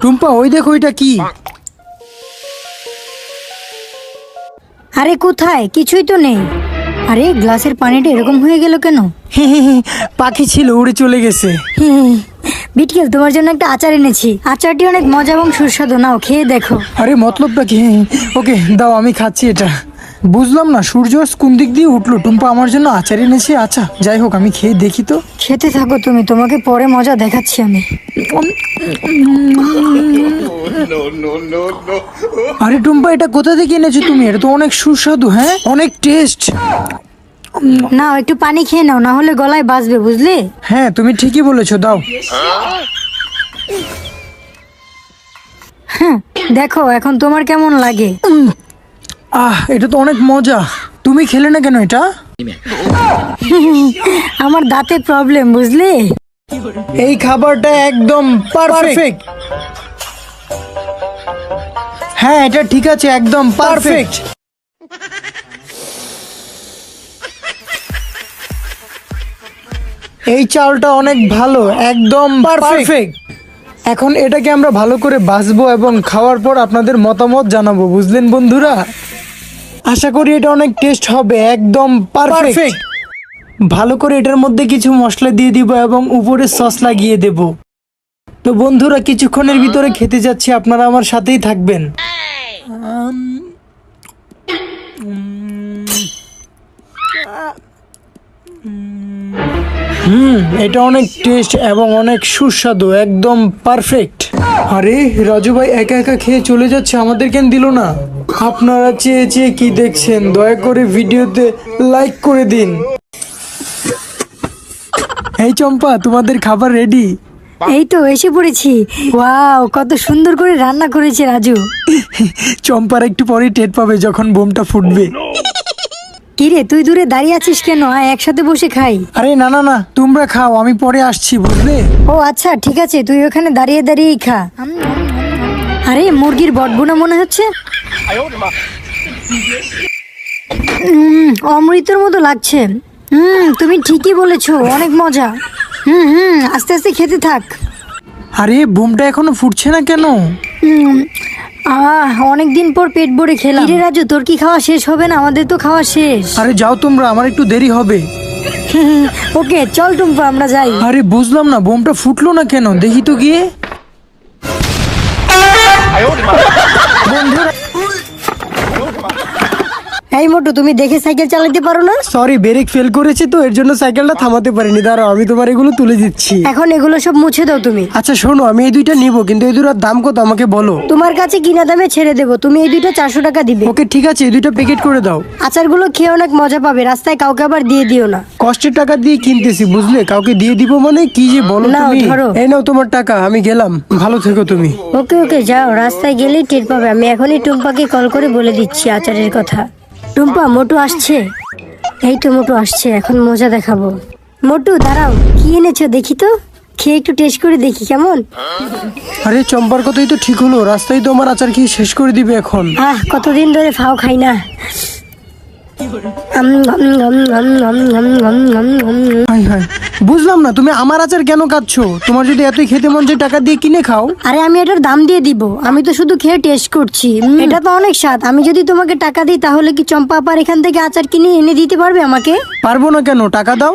টুম্পা ওই দেখো ওইটা কি? আরে কোথায়? কিছুই তো নেই। আরে গ্লাসের পানিটা এরকম হয়ে গেল কেন? পাখি ছিল, উড়ে চলে গেছে। বিটকেল, তোমার জন্য একটা আচার এনেছি। আচারটি অনেক মজা এবং সুস্বাদু, নাও খেয়ে দেখো। আরে মতলবটা কি? ওকে দাও, আমি খাচ্ছি এটা। বুঝলাম না সূর্য আজ কোন দিক দিয়ে উঠলো। টুম্পা আমার জন্য আচার এনেছে। আচ্ছা যাই হোক, আমি খেয়ে দেখি তো। খেতে থাকো তুমি, তোমাকে পরে মজা দেখাচ্ছি আমি। আরে টুম্পা, এটা কোথা থেকে এনেছো তুমি? এটা তো অনেক সুস্বাদু। হ্যাঁ, অনেক টেস্ট। নাও একটু পানি খেয়ে নাও, না হলে গলায় বাজবে, বুঝলে? হ্যাঁ তুমি ঠিকই বলেছো, দাও। হ্যাঁ, দেখো এখন তোমার কেমন লাগে? এটা তো অনেক মজা। তুমি খেলে না কেন এটা? আমার দাঁতে প্রবলেম, বুঝলে? এই খাবারটা একদম পারফেক্ট। হ্যাঁ এটা ঠিক আছে, একদম পারফেক্ট। এই চালটা অনেক ভালো, একদম পারফেক্ট। এখন এটাকে আমরা ভালো করে ভাজবো এবং খাওয়ার পর আপনাদের মতামত জানাবো, বুঝলেন বন্ধুরা? আশা করি এটা অনেক টেস্ট হবে, একদম পারফেক্ট। ভালো করে এটার মধ্যে কিছু মশলা দিয়ে দিব এবং উপরে সস লাগিয়ে দেব। তো বন্ধুরা কিছুক্ষণের ভিতরে খেতে যাচ্ছি, আপনারা আমার সাথেই থাকবেন। এটা অনেক টেস্ট এবং অনেক সুস্বাদু, একদম পারফেক্ট। আরে রাজু ভাই একা একা খেয়ে চলে যাচ্ছে, আমাদের কেন দিল না? আপনারা চেয়ে চেয়ে কি দেখছেন? দয়া করে ভিডিওতে লাইক করে দিন। এই চম্পা, তোমাদের খাবার রেডি? এই তো এসে পড়েছি। ওয়াও, কত সুন্দর করে রান্না করেছে রাজু। চম্পার একটু পরেই টের পাবে যখন বোমটা ফুটবে। কিরে, তুই দূরে দাঁড়িয়ে আছিস কেন? আয় একসাথে বসে খাই। আরে না না না, তোমরা খাও, আমি পরে আসছি, বুঝলে? ও আচ্ছা ঠিক আছে, তুই ওখানে দাঁড়িয়ে দাঁড়িয়েই খা। আরে মুরগির বটগুনা মনে হচ্ছে। অমৃতের মতো লাগছে। তুমি ঠিকই বলেছো, অনেক মজা। আস্তে আস্তে খেতে থাক। আরে বোমটা এখনো ফুটছে না কেন? অনেকদিন পর পেট ভরে খেলাম। রে রাজু, তোর কি খাওয়া শেষ হবে না? আমাদের তো খাওয়া শেষ। আরে যাও তোমরা, আমার একটু দেরি হবে। ওকে চল টুম্পা, আমরা যাই। আরে বুঝলাম না বোমটা ফুটলো না কেন, দেখি তো গিয়ে। বন্ধুরা এই মোটু, তুমি দেখে সাইকেল চালাতে পারো না? সরি, ব্রেক ফেল করেছে তো এর জন্য সাইকেলটা থামাতে পারিনি। দাঁড়াও আমি তোমার এগুলো তুলে দিচ্ছি। এখন এগুলো সব মুছে দাও তুমি। আচ্ছা শোনো, আমি এই দুইটা নিব, কিন্তু এই দুটার দাম কত আমাকে বলো। তোমার কাছে কিনা দামে ছেড়ে দেবো, তুমি এই দুইটা 400 টাকা দিবে। ওকে ঠিক আছে, এই দুইটা প্যাকেট করে দাও। আচারগুলো খেয়ে অনেক মজা পাবে, রাস্তায় কাউকে আবার দিয়ে দিও না। কষ্টের টাকা দিয়ে কিনতেছি, বুঝলে? কাউকে দিয়ে দিব মানে কি যে বলো নাও, তুমি। ধরো। এই নাও তোমার টাকা, আমি গেলাম, ভালো থেকো তুমি। ওকে ওকে যাও, রাস্তায় গেলেই টের পাবে। আমি এখনই টুম্পাকে কল করে বলে দিচ্ছি আচারের কথা। টুম্পা, মোটু আসছে। এই তো মোটু আসছে, এখন মজা দেখাবো। মোটু দাঁড়াও, কি এনেছো দেখি তো, খেয়ে একটু টেস্ট করে দেখি কেমন। আরে চম্পার কথাই তো ঠিক হলো, রাস্তায় তো আমার আচার খেয়ে শেষ করে দিবে এখন। কতদিন ধরে ফাও খাই না। হাই হাই, বুঝলাম না তুমি আমার আচার কেন খাচ্ছো? তোমার যদি এতই খেতে মন চায় টাকা দিয়ে কিনে খাও। আরে আমি এটার দাম দিয়ে দিব, আমি তো শুধু খেয়ে টেস্ট করছি। এটা তো অনেক স্বাদ। আমি যদি তোমাকে টাকা দিই তাহলে কি চম্পা আপার এখান থেকে আচার কিনে এনে দিতে পারবে আমাকে? পারবো না কেন, টাকা দাও।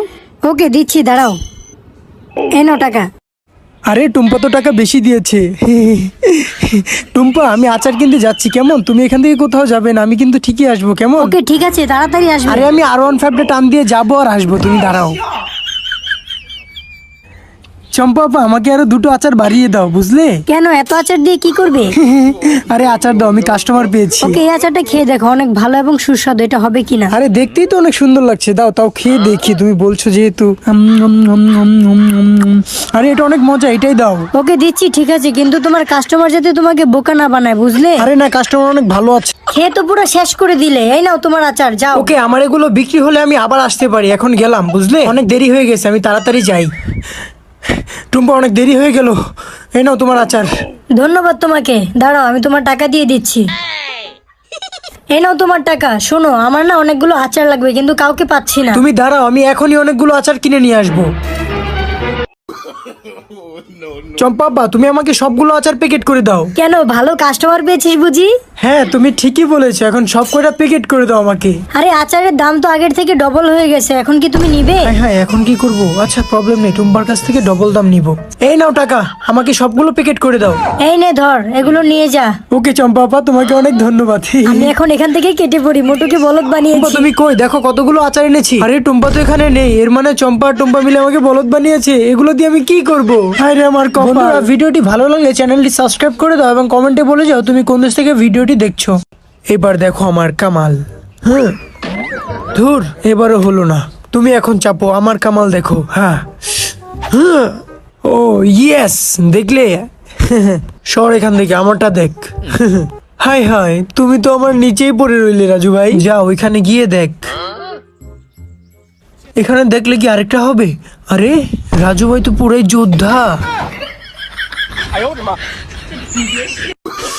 ওকে দিচ্ছি, দাঁড়াও। এনো টাকা। আরে টুম্পা তো টাকা বেশি দিয়েছে। টুম্পা আমি আচার কিনতে যাচ্ছি, কেমন? তুমি এখান থেকে কোথাও যাবে না, আমি কিন্তু ঠিকই আসবো, কেমন? ওকে ঠিক আছে, তাড়াতাড়ি আসবে। আরে আমি R15 টান দিয়ে যাবো আর আসবো, তুমি দাঁড়াও। চম্পা আপা, আমাকে আরো দুটো আচার বাড়িয়ে দাও, বুঝলে? কেন, এত আচার দিয়ে কি করবে? আরে আচার দাও, আমি কাস্টমার পেয়েছি। ওকে, এই আচারটা খেয়ে দেখো, অনেক ভালো এবং সুস্বাদু। এটা হবে কিনা? আরে দেখতেই তো অনেক সুন্দর লাগছে, দাও তাও খেয়ে দেখি, তুমি বলছো যেহেতু। আরে এটা অনেক মজা, এটাই দাও। ওকে দিচ্ছি, ঠিক আছে, কিন্তু তোমার কাস্টমার যাতে তোমাকে বোকা না বানায়, বুঝলে? আরে না, কাস্টমার অনেক ভালো আছে। খেয়ে তো পুরো শেষ করে দিলে। এই নাও তোমার আচার, যাও। ওকে, আমার এগুলো বিক্রি হলে আমি আবার আসতে পারি। এখন গেলাম, বুঝলে? অনেক দেরি হয়ে গেছে, আমি তাড়াতাড়ি যাই। টুম্পা অনেক দেরি হয়ে গেল, এই নাও তোমার আচার। ধন্যবাদ তোমাকে, দাঁড়াও আমি তোমার টাকা দিয়ে দিচ্ছি। এই নাও তোমার টাকা। শোনো, আমার না অনেকগুলো আচার লাগবে, কিন্তু কাউকে পাচ্ছি না। তুমি দাঁড়াও, আমি এখনই অনেকগুলো আচার কিনে নিয়ে আসবো। চম্পা তুমি আমাকে সবগুলো আচার প্যাকেট করে দাও। কেন, ভালো কাস্টমার পেয়েছিস বুঝি? হ্যাঁ তুমি ঠিকই বলেছো, এখন সব কয়টা প্যাকেট করে দাও আমাকে। আরে আচারের দাম তো আগের থেকে ডবল হয়ে গেছে, এখন কি তুমি নিবে? হ্যাঁ হ্যাঁ, এখন কি করব? আচ্ছা প্রবলেম নেই, টুম্পার কাছ থেকে ডবল দাম নিব। এই নাও টাকা, আমাকে সবগুলো প্যাকেট করে দাও। এই নে ধর, এগুলো নিয়ে যা। ওকে চম্পা তোমাকে অনেক ধন্যবাদ। আমি এখন এখান থেকে কেটে পড়ি, মোটুকে বলদ টুম্পা বানিয়েছি। তুমি কই, দেখো কতগুলো আচার এনেছি। আরে টুম্পা তো এখানে নেই, এর মানে চম্পা আর টুম্পা মিলে আমাকে বলদ বানিয়েছে। এগুলো দিয়ে আমি কি করব? আরে আমার কপাল। বন্ধুরা ভিডিওটি ভালো লাগলে চ্যানেলটি সাবস্ক্রাইব করে দাও এবং কমেন্টে বলে যাও তুমি কোন দেশ থেকে ভিডিওটি দেখছো। এবার দেখো আমার কামাল। হ্যাঁ ধুর, এবারও হলো না। তুমি এখন চাপো, আমার কামাল দেখো। হ্যাঁ হ্যাঁ, ও ইয়েস, দেখলে? সর এখান থেকে, আমারটা দেখ। হাই হাই, তুমি তো আমার নিচেই পড়ে রইলে রাজু ভাই। যাও ওইখানে গিয়ে দেখ। এখানে দেখলে কি আরেকটা হবে? আরে রাজু ভাই তো পুরাই যোদ্ধা।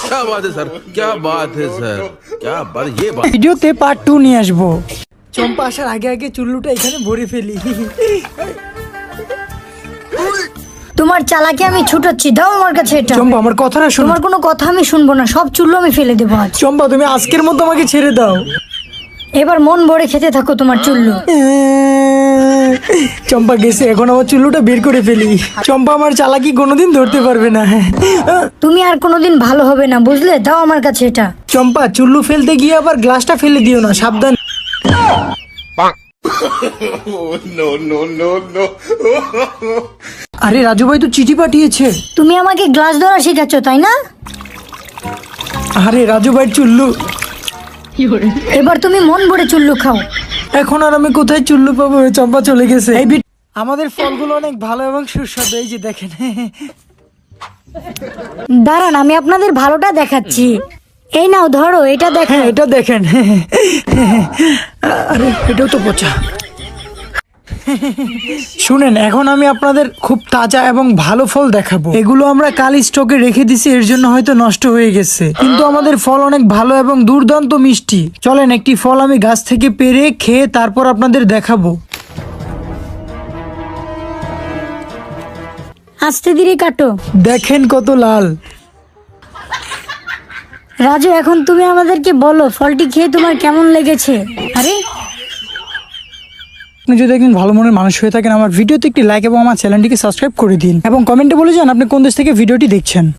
क्या बात है सर, क्या बात है सर, क्या बात, ये बात। ভিডিওতে পার্ট 2 নিয়ে আসবো। চম্পা আসার আগে আগে চুল্লুটা এখানে ভরে ফেলি। তোমার চালাকি আমি ছুটাচ্ছি, দাও আমার কাছে এটা। চম্পা আমার কথাটা শোনো। তোমার কোনো কথা আমি শুনবো না, সব চুল্লো আমি ফেলে দেবো আজ। চম্পা তুমি আজকের মতো আমাকে ছেড়ে দাও। এবার মন ভরে খেতে থাকো তোমার চুল্লু। চম্পা গেছে, এখন আমার চুল্লুটা বের করে ফেলি। চম্পা আমার চালাকি কোনোদিন ধরতে পারবে না। তুমি আর কোনোদিন ভালো হবে না, বুঝলে? দাও আমার কাছে এটা। চম্পা চুল্লু ফেলতে গিয়ে আবার গ্লাসটা ফেলে দিও না, সাবধান। আরে রাজু ভাই তো চিঠি পাঠিয়েছে। তুমি আমাকে গ্লাস ধরা শেখাচ্ছ, তাই না? আরে রাজু ভাই চুল্লু। এবার তুমি মন ভরে চুল্লু খাও। এখন আর আমি কোথায় চুল্লু পাবো? চম্পা চলে গেছে। আমাদের ফলগুলো অনেক ভালো এবং সুস্বাদু, এই যে দেখেন। দাঁড়ান, আমি আপনাদের ভালোটা দেখাচ্ছি। এই নাও ধরো, এটা দেখো। হ্যাঁ এটা দেখেন। আরে এটাও তো পচা। শুনেন, এখন আমি আপনাদের খুব তাজা এবং ভালো ফল দেখাবো। এগুলো আমরা কাল স্টকে রেখে দিছি, এর জন্য হয়তো নষ্ট হয়ে গেছে, কিন্তু আমাদের ফল অনেক ভালো এবং দুর্দান্ত মিষ্টি। চলেন একটি ফল আমি গাছ থেকে পেড়ে খেয়ে তারপর আপনাদের দেখাবো। আস্তে ধীরে কাটো। দেখেন কত লাল। রাজু, এখন তুমি আমাদেরকে বলো ফলটি খেয়ে তোমার কেমন লেগেছে? আরে আপনি যদি একজন ভালো মনের মানুষ হয়ে থাকেন, আমার ভিডিওতে একটি লাইক এবং আমার চ্যানেলটিকে সাবস্ক্রাইব করে দিন এবং কমেন্টে বলে যান আপনি কোন দেশ থেকে ভিডিওটি দেখছেন।